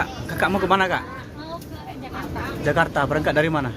Kakak mau ke mana, Kak? Mau ke Jakarta. Jakarta. Berangkat dari mana?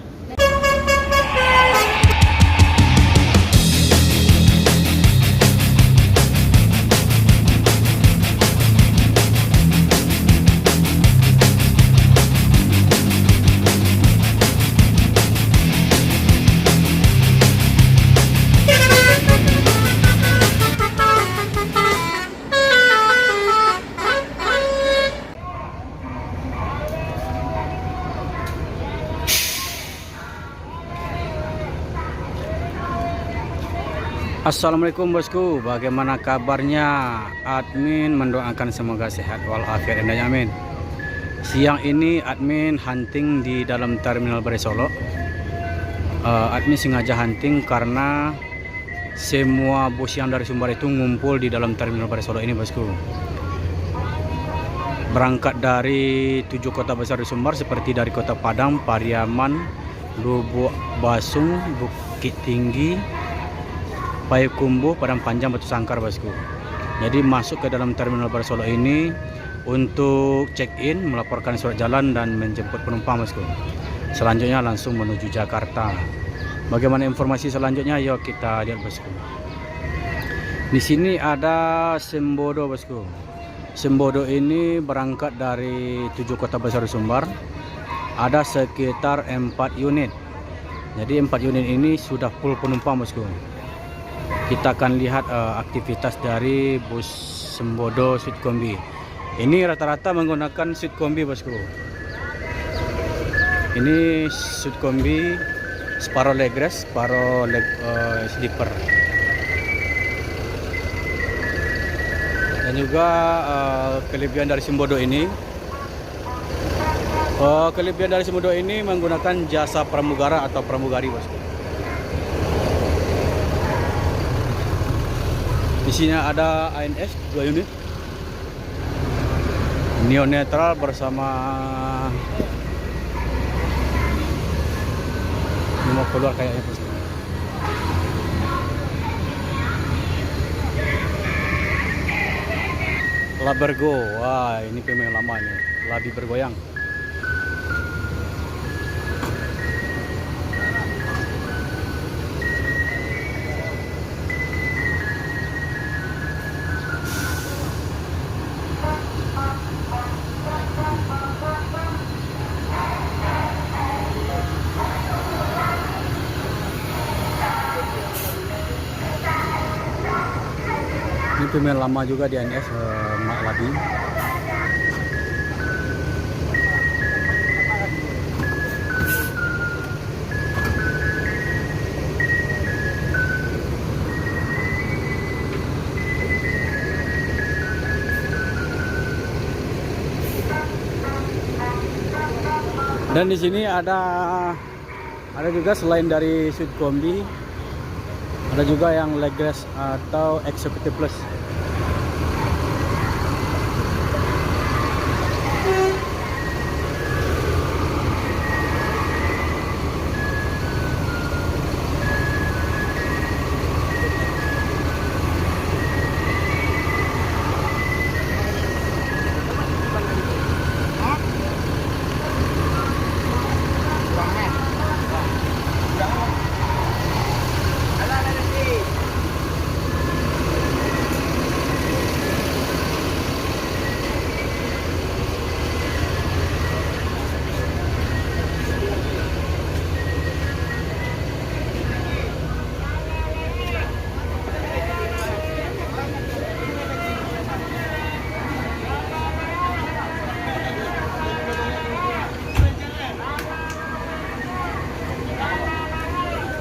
Assalamualaikum bosku, bagaimana kabarnya? Admin mendoakan semoga sehat walafiat dan amin. Siang ini admin hunting di dalam terminal Bare Solo. Admin sengaja hunting karena semua bus yang dari Sumbar itu ngumpul di dalam terminal Bare Solo ini bosku. Berangkat dari 7 kota besar di Sumbar seperti dari Kota Padang, Pariaman, Lubuk Basung, Bukit Tinggi, Payakumbuh, Padang Panjang, Batu Sangkar bosku. Jadi masuk ke dalam terminal Bare Solo ini untuk check-in, melaporkan surat jalan dan menjemput penumpang bosku. Selanjutnya langsung menuju Jakarta. Bagaimana informasi selanjutnya? Yuk kita lihat bosku. Di sini ada Sembodo bosku. Sembodo ini berangkat dari 7 kota besar Sumbar. Ada sekitar 4 unit. Jadi 4 unit ini sudah full penumpang bosku. Kita akan lihat aktivitas dari bus Sembodo Sweet Kombi. Ini rata-rata menggunakan Sweet Kombi bosku. Ini Sweet Kombi separuh leggres, separuh sleeper. Dan juga kelebihan dari Sembodo ini, menggunakan jasa pramugara atau pramugari bosku. Di sini ada ANS 2 unit, Neo Netral bersama 5 keluar kayaknya bosku. Labergo, wah ini pemain lama nih, Labi bergoyang. Ini pemain lama juga di ANS, Mak Labi. Dan di sini ada juga selain dari Sweet Kombi, ada juga yang leggers atau executive plus.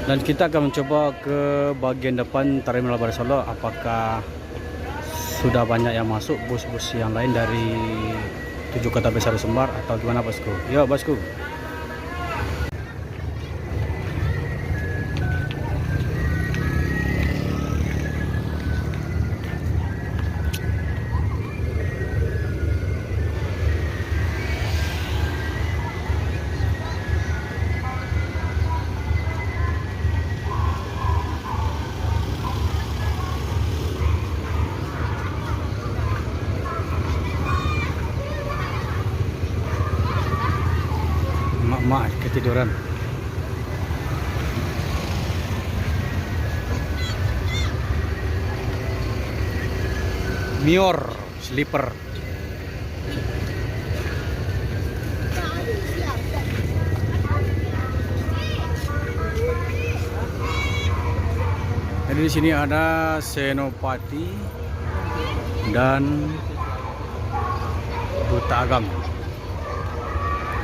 Dan kita akan mencoba ke bagian depan terminal Bare Solo, apakah sudah banyak yang masuk bus-bus yang lain dari 7 kota besar Sumbar atau gimana bosku. Yuk bosku. ketiduran. Mior sleeper. Jadi di sini ada Senopati dan Duta Agam.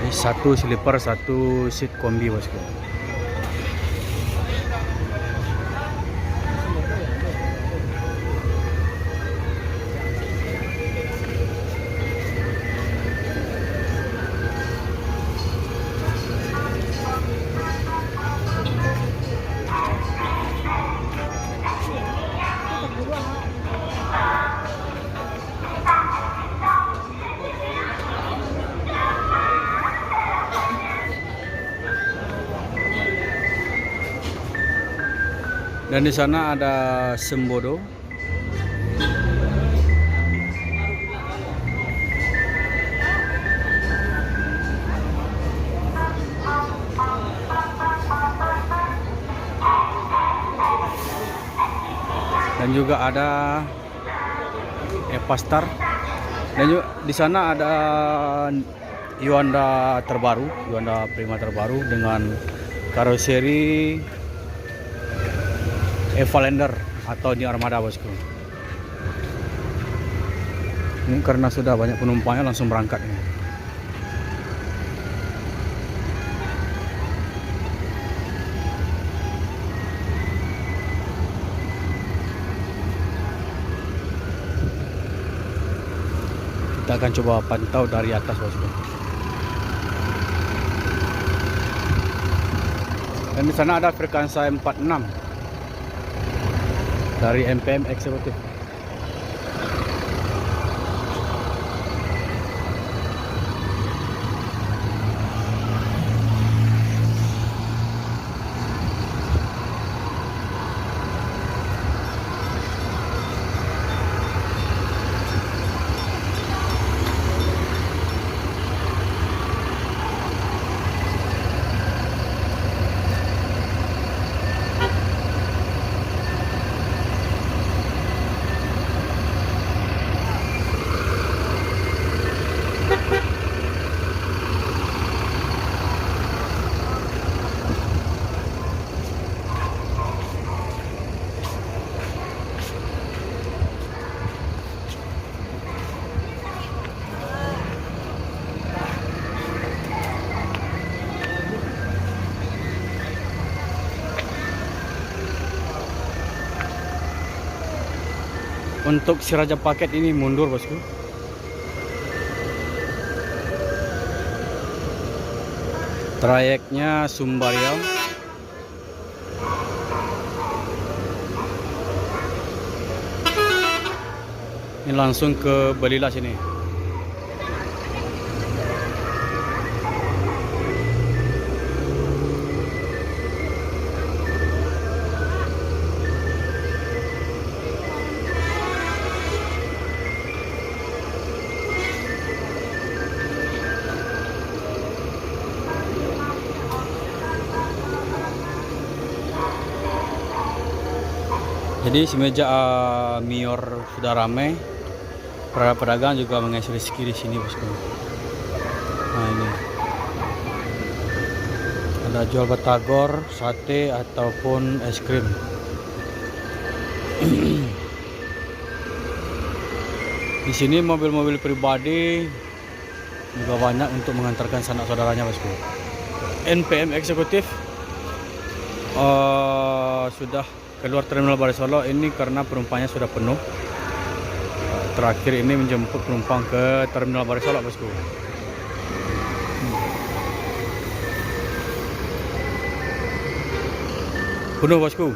Ini satu sleeper, satu seat kombi bosku. Dan di sana ada Sembodo. Dan juga ada Evastar. Dan juga di sana ada Yuanda terbaru, Yuanda Prima terbaru dengan karoseri Evalander atau New Armada bosku. Ini karena sudah banyak penumpangnya langsung berangkat ini. Kita akan coba pantau dari atas bosku. Dan di sana ada Frekansa 46 dari MPM Eksekutif. Untuk si Raja Paket ini mundur bosku. Trayeknya Sumbaryam. Ini langsung ke Belila sini. Jadi semenjak Mior sudah ramai, para pedagang juga mengisi rezeki di sini bosku. Nah ini ada jual batagor, sate ataupun es krim. Di sini mobil-mobil pribadi juga banyak untuk mengantarkan sanak saudaranya bosku. NPM Eksekutif sudah keluar Terminal Balai Solo ini karena penumpangnya sudah penuh. Terakhir ini menjemput penumpang ke Terminal Balai Solo bosku. Penuh bosku.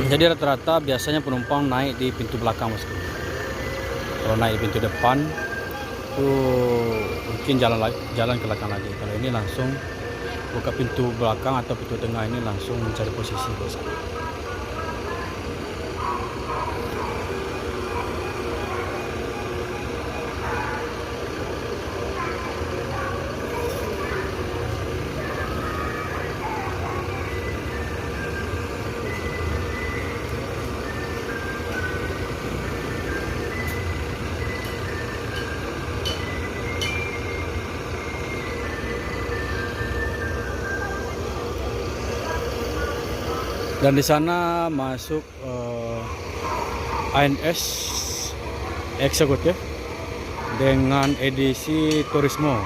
Jadi rata-rata biasanya penumpang naik di pintu belakang bosku. Kalau naik di pintu depan itu mungkin jalan ke belakang lagi. Kalau ini langsung buka pintu belakang atau pintu tengah, ini langsung mencari posisi bosku. Dan di sana masuk ANS eksekutif dengan edisi Turismo.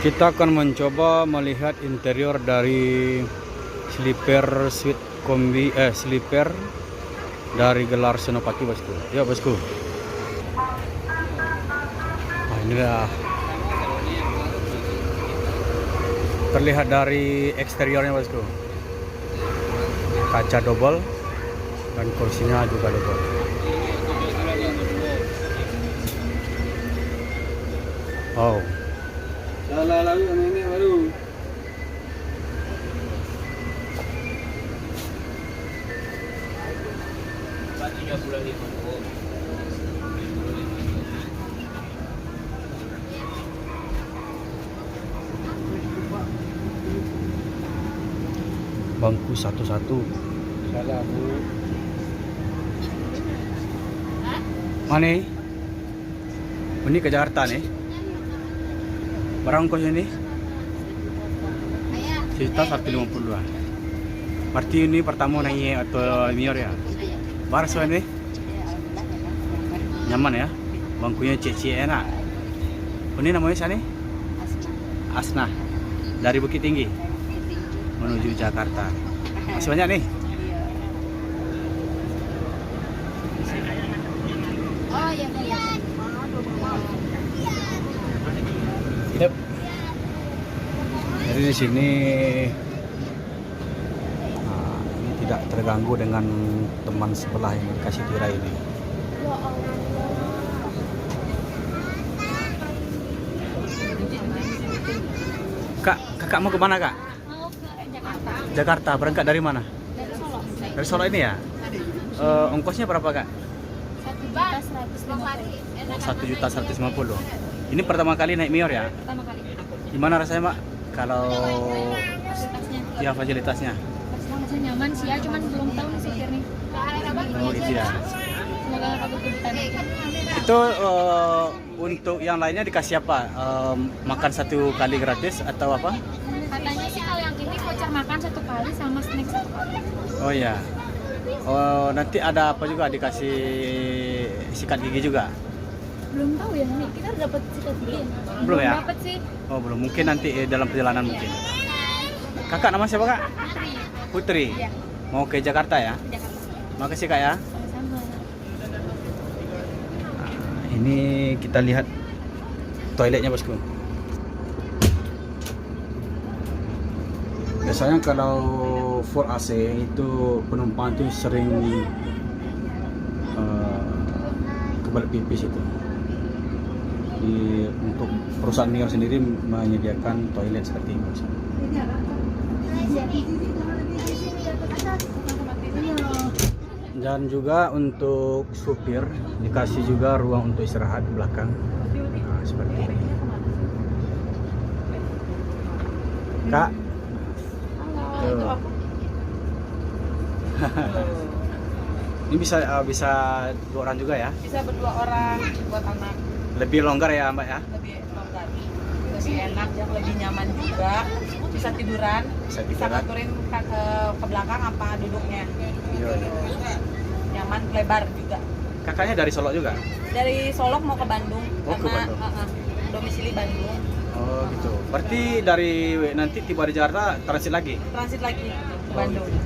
Kita akan mencoba melihat interior dari sleeper suite kombi sleeper dari Gelar Senopati bosku. Ya bosku. Nah, inilah terlihat dari eksteriornya bosku. Kaca double dan kursinya juga double. Oh. Lalu ini baru. Bangku satu-satu. Salah bu. Mana? Ini ke Jakarta nih. Barang kos ini sekitar 150-an. Berarti ini pertama naik atau mior ya? Baras ini nyaman ya, bangkunya ceci enak. Ini namanya sana? Asna. Dari Bukit Tinggi menuju Jakarta. Masih banyak nih. Oh ya iya. Yep. Jadi di sini ini tidak terganggu dengan teman sebelah yang dikasih tirai ini. Kakak mau ke mana kak? Mau ke Jakarta. Jakarta. Berangkat dari mana? Dari Solo. Dari Solo ini ya? Ongkosnya berapa kak? 1.150.000. Ini pertama kali naik Mior ya? Pertama kali. Gimana rasanya Mak? Kalau Fasilitasnya. ya fasilitasnya? Fasilitasnya nyaman sih ya, cuman belum tahu nih supir nih. Oh gitu ya. Semoga nggak kebutuhan. Itu untuk yang lainnya dikasih apa? Makan 1 kali gratis atau apa? Katanya sih kalau yang ini voucher makan 1 kali sama snack 1 kali. Oh ya. Oh nanti ada apa juga dikasih sikat gigi juga? Belum tahu ya nih, kita udah dapat sikat gigi. Belum ya? Dapat sih. Oh belum, mungkin nanti dalam perjalanan mungkin. Kakak nama siapa kak? Putri. Putri. Iya. Mau ke Jakarta ya? Jakarta. Makasih kak ya. Sama-sama. Ini kita lihat toiletnya bosku. Biasanya kalau full AC itu penumpang itu sering kebelet pipis itu. Untuk perusahaan Mior sendiri menyediakan toilet seperti ini. Dan juga untuk supir dikasih juga ruang untuk istirahat di belakang. Nah, seperti ini. Kak. Tuh. Ini bisa 2 orang juga ya? Bisa berdua orang buat anak, Lebih longgar ya Mbak ya? lebih longgar, lebih enak, yang lebih nyaman juga. Bisa tiduran, Bisa bisa tiduran. ngaturin ke belakang apa duduknya. Iya. Nyaman, lebar juga. Kakaknya dari Solo juga? Dari Solo mau ke Bandung, Oh, ke karena Bandung. domisili Bandung. Oh gitu. Berarti dari nanti tiba di Jakarta transit lagi? Transit lagi ke Oh, Bandung. gitu.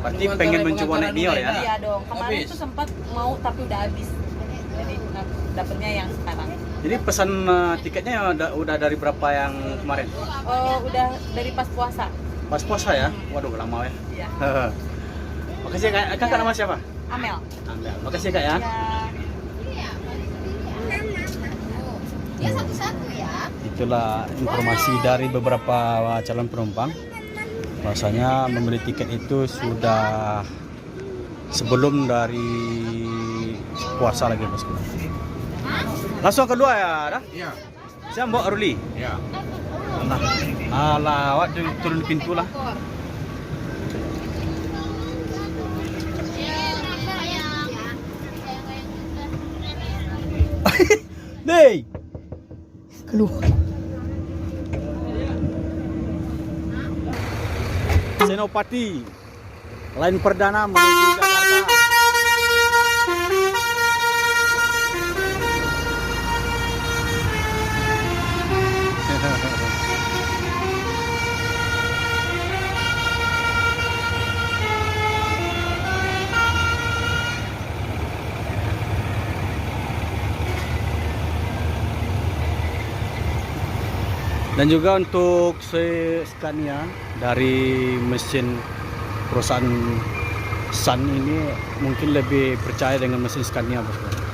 Berarti pengen mencoba naik Nior ya? Iya dong. Kemarin Habis. tuh sempat mau tapi udah habis. Jadi dapetnya yang sekarang. Jadi pesan tiketnya udah dari berapa yang kemarin? Udah dari pas puasa. Pas puasa ya? Waduh lama ya. Iya. Makasih Kak. Kakak nama siapa? Amel. Amel. Makasih Kak ya. Iya. Dia satu-satu ya. Itulah informasi dari beberapa calon penumpang. Bahwasanya membeli tiket itu sudah sebelum dari puasa lagi bosku. Langsung kedua ya, dah? Iya. Saya Mbok Ruli. Iya. Alah, awak turun pintu lah. Dey, keluar. Senopati, line perdana menuju Jakarta. Dan juga untuk Scania dari mesin perusahaan Sun ini mungkin lebih percaya dengan mesin Scania bosku.